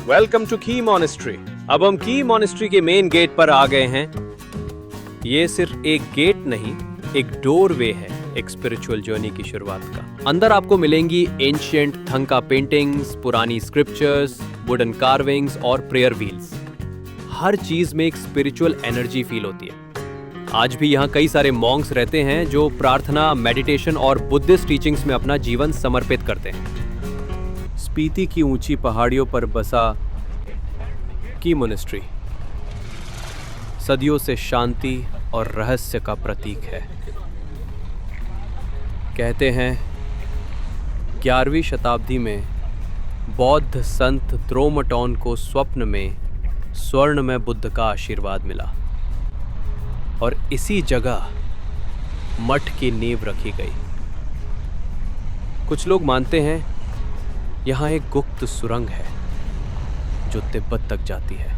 Welcome to की monastery. अब हम की मॉनेस्ट्री के मेन गेट पर आ गए हैं। ये सिर्फ एक गेट नहीं, एक डोरवे है एक स्पिरिचुअल जर्नी की शुरुआत का। अंदर आपको मिलेंगी एंशिएंट थंका पेंटिंग्स, पुरानी स्क्रिप्चर्स, वुडन कार्विंग्स और प्रेयर व्हील्स। हर चीज में एक स्पिरिचुअल एनर्जी फील होती है। आज भी यहाँ कई सारे मॉन्क्स रहते हैं जो प्रार्थना, मेडिटेशन और बुद्धिस्ट टीचिंग्स में अपना जीवन समर्पित करते हैं। स्पीति की ऊंची पहाड़ियों पर बसा की मॉनेस्ट्री सदियों से शांति और रहस्य का प्रतीक है। कहते हैं 11वीं शताब्दी में बौद्ध संत द्रोमटॉन को स्वप्न में स्वर्ण में बुद्ध का आशीर्वाद मिला और इसी जगह मठ की नींव रखी गई। कुछ लोग मानते हैं यहाँ एक गुप्त सुरंग है जो तिब्बत तक जाती है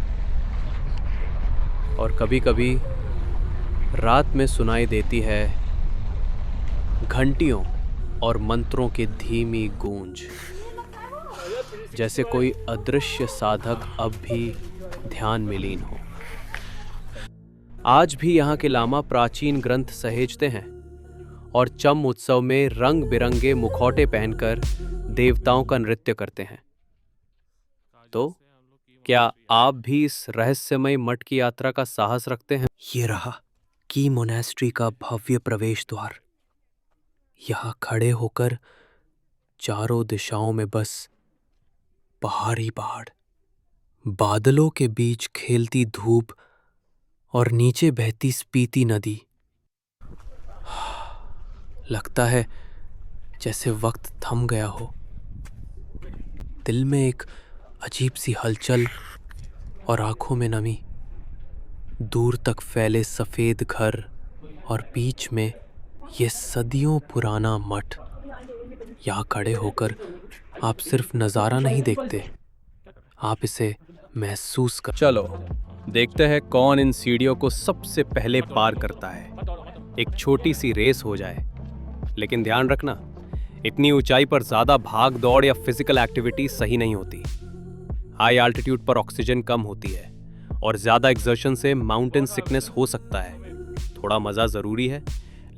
और कभी-कभी रात में सुनाई देती है घंटियों और मंत्रों की धीमी गूंज, जैसे कोई अदृश्य साधक अब भी ध्यान में लीन हो। आज भी यहाँ के लामा प्राचीन ग्रंथ सहेजते हैं और चम उत्सव में रंग बिरंगे मुखौटे पहनकर देवताओं का नृत्य करते हैं। तो क्या आप भी इस रहस्यमय मठ की यात्रा का साहस रखते हैं? ये रहा की मोनेस्ट्री का भव्य प्रवेश द्वार। यहाँ खड़े होकर चारों दिशाओं में बस पहाड़ ही पहाड़, बादलों के बीच खेलती धूप और नीचे बहती स्पीति नदी। लगता है जैसे वक्त थम गया हो। दिल में एक अजीब सी हलचल और आंखों में नमी। दूर तक फैले सफेद घर और बीच में ये सदियों पुराना मठ। यहाँ खड़े होकर आप सिर्फ नज़ारा नहीं देखते, आप इसे महसूस कर। चलो देखते हैं कौन इन सीढ़ियों को सबसे पहले पार करता है। एक छोटी सी रेस हो जाए, लेकिन ध्यान रखना इतनी ऊंचाई पर ज्यादा भाग दौड़ या फिजिकल एक्टिविटी सही नहीं होती। हाई एल्टीट्यूड पर ऑक्सीजन कम होती है और ज्यादा एक्सर्शन से माउंटेन सिकनेस हो सकता है। थोड़ा मजा जरूरी है,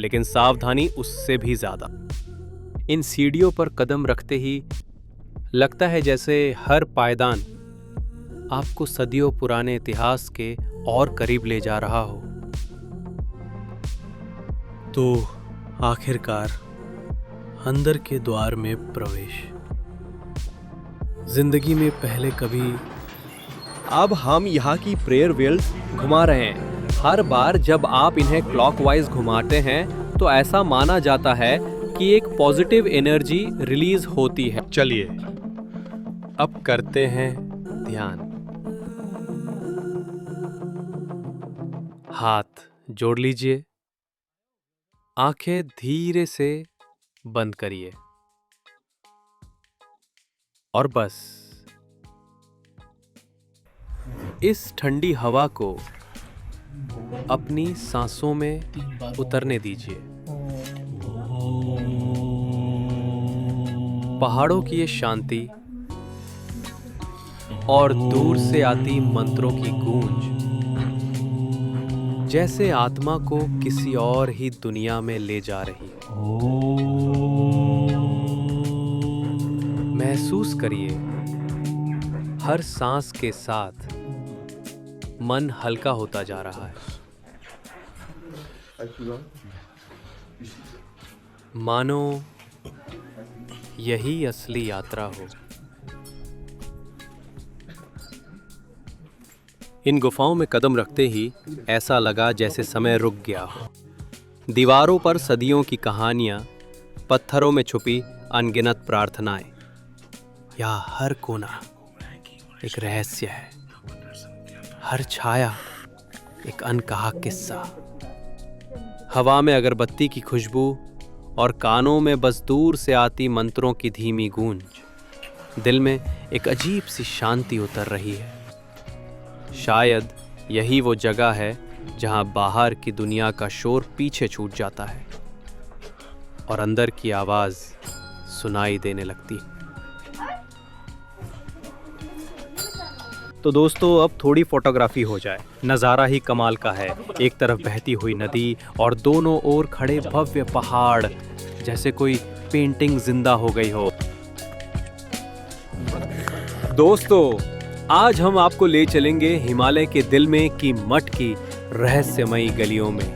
लेकिन सावधानी उससे भी ज्यादा। इन सीढ़ियों पर कदम रखते ही लगता है जैसे हर पायदान आपको सदियों पुराने इतिहास के और करीब ले जा रहा हो। तो आखिरकार अंदर के द्वार में प्रवेश। जिंदगी में पहले कभी। अब हम यहाँ की प्रेयर व्हील्स घुमा रहे हैं। हर बार जब आप इन्हें क्लॉकवाइज घुमाते हैं तो ऐसा माना जाता है कि एक पॉजिटिव एनर्जी रिलीज होती है। चलिए अब करते हैं ध्यान। हाथ जोड़ लीजिए, आंखें धीरे से बंद करिए और बस इस ठंडी हवा को अपनी सांसों में उतरने दीजिए। पहाड़ों की ये शांति और दूर से आती मंत्रों की गूंज जैसे आत्मा को किसी और ही दुनिया में ले जा रही है। महसूस करिए हर सांस के साथ मन हल्का होता जा रहा है। मानो यही असली यात्रा हो। इन गुफाओं में कदम रखते ही ऐसा लगा जैसे समय रुक गया हो। दीवारों पर सदियों की कहानियां, पत्थरों में छुपी अनगिनत प्रार्थनाएं। या हर कोना एक रहस्य है, हर छाया एक अनकहा किस्सा। हवा में अगरबत्ती की खुशबू और कानों में बस दूर से आती मंत्रों की धीमी गूंज। दिल में एक अजीब सी शांति उतर रही है। शायद यही वो जगह है जहां बाहर की दुनिया का शोर पीछे छूट जाता है और अंदर की आवाज सुनाई देने लगती है। तो दोस्तों अब थोड़ी फोटोग्राफी हो जाए। नज़ारा ही कमाल का है। एक तरफ बहती हुई नदी और दोनों ओर खड़े भव्य पहाड़, जैसे कोई पेंटिंग जिंदा हो गई हो। दोस्तों आज हम आपको ले चलेंगे हिमालय के दिल में कीमठ की रहस्यमयी गलियों में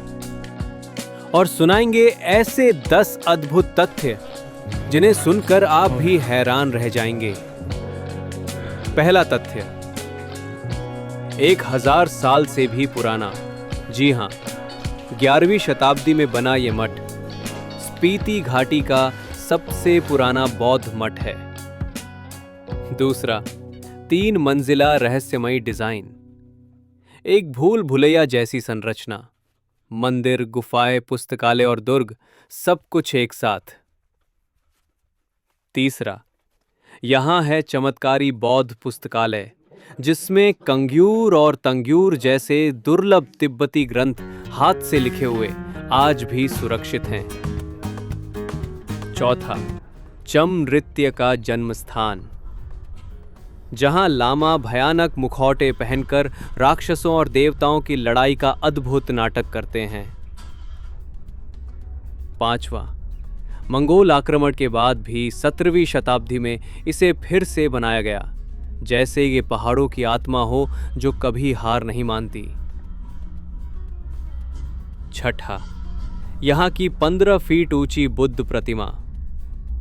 और सुनाएंगे ऐसे 10 अद्भुत तथ्य जिन्हें सुनकर आप भी हैरान रह जाएंगे। पहला तथ्य, 1000 साल से भी पुराना। जी हां, 11वीं शताब्दी में बना ये मठ स्पीति घाटी का सबसे पुराना बौद्ध मठ है। दूसरा, 3 मंजिला रहस्यमयी डिजाइन, एक भूल भुलैया जैसी संरचना, मंदिर, गुफाएं, पुस्तकालय और दुर्ग सब कुछ एक साथ। तीसरा, यहां है चमत्कारी बौद्ध पुस्तकालय जिसमें कंग्यूर और तंग्यूर जैसे दुर्लभ तिब्बती ग्रंथ हाथ से लिखे हुए आज भी सुरक्षित हैं। चौथा, चम नृत्य का जन्म स्थान, जहां लामा भयानक मुखौटे पहनकर राक्षसों और देवताओं की लड़ाई का अद्भुत नाटक करते हैं। पांचवा, मंगोल आक्रमण के बाद भी 17वीं शताब्दी में इसे फिर से बनाया गया, जैसे ये पहाड़ों की आत्मा हो जो कभी हार नहीं मानती। छठा, यहां की 15 फीट ऊंची बुद्ध प्रतिमा,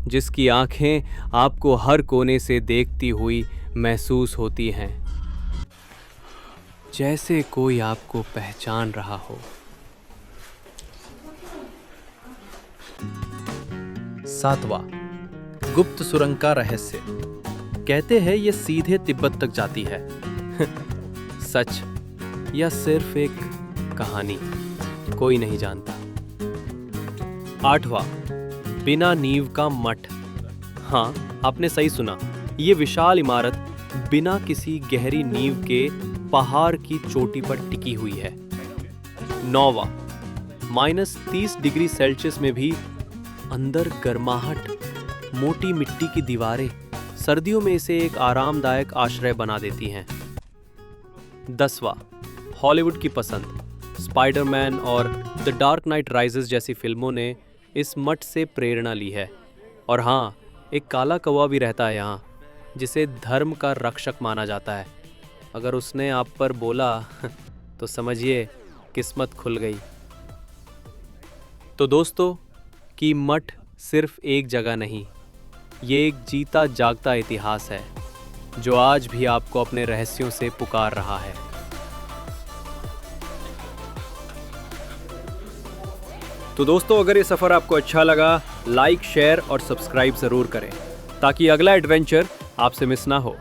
जिसकी आंखें आपको हर कोने से देखती हुई महसूस होती हैं, जैसे कोई आपको पहचान रहा हो। सातवां, गुप्त सुरंग का रहस्य, कहते हैं ये सीधे तिब्बत तक जाती है। सच या सिर्फ एक कहानी, कोई नहीं जानता। आठवां, बिना नींव का मठ। हाँ, आपने सही सुना, ये विशाल इमारत बिना किसी गहरी नींव के पहाड़ की चोटी पर टिकी हुई है। 9वां, -30 डिग्री सेल्सियस में भी अंदर गर्माहट, मोटी मिट्टी की दीवारें सर्दियों में इसे एक आरामदायक आश्रय बना देती हैं। 10वां, हॉलीवुड की पसंद, स्पाइडरमैन और द डार्क नाइट राइजेस जैसी फिल्मों ने इस मठ से प्रेरणा ली है। और हाँ, एक काला कौवा भी रहता है यहाँ, जिसे धर्म का रक्षक माना जाता है। अगर उसने आप पर बोला तो समझिए किस्मत खुल गई। तो दोस्तों, कीमठ सिर्फ एक जगह नहीं, ये एक जीता जागता इतिहास है जो आज भी आपको अपने रहस्यों से पुकार रहा है। तो दोस्तों अगर ये सफ़र आपको अच्छा लगा, लाइक, शेयर और सब्सक्राइब ज़रूर करें ताकि अगला एडवेंचर आपसे मिस ना हो।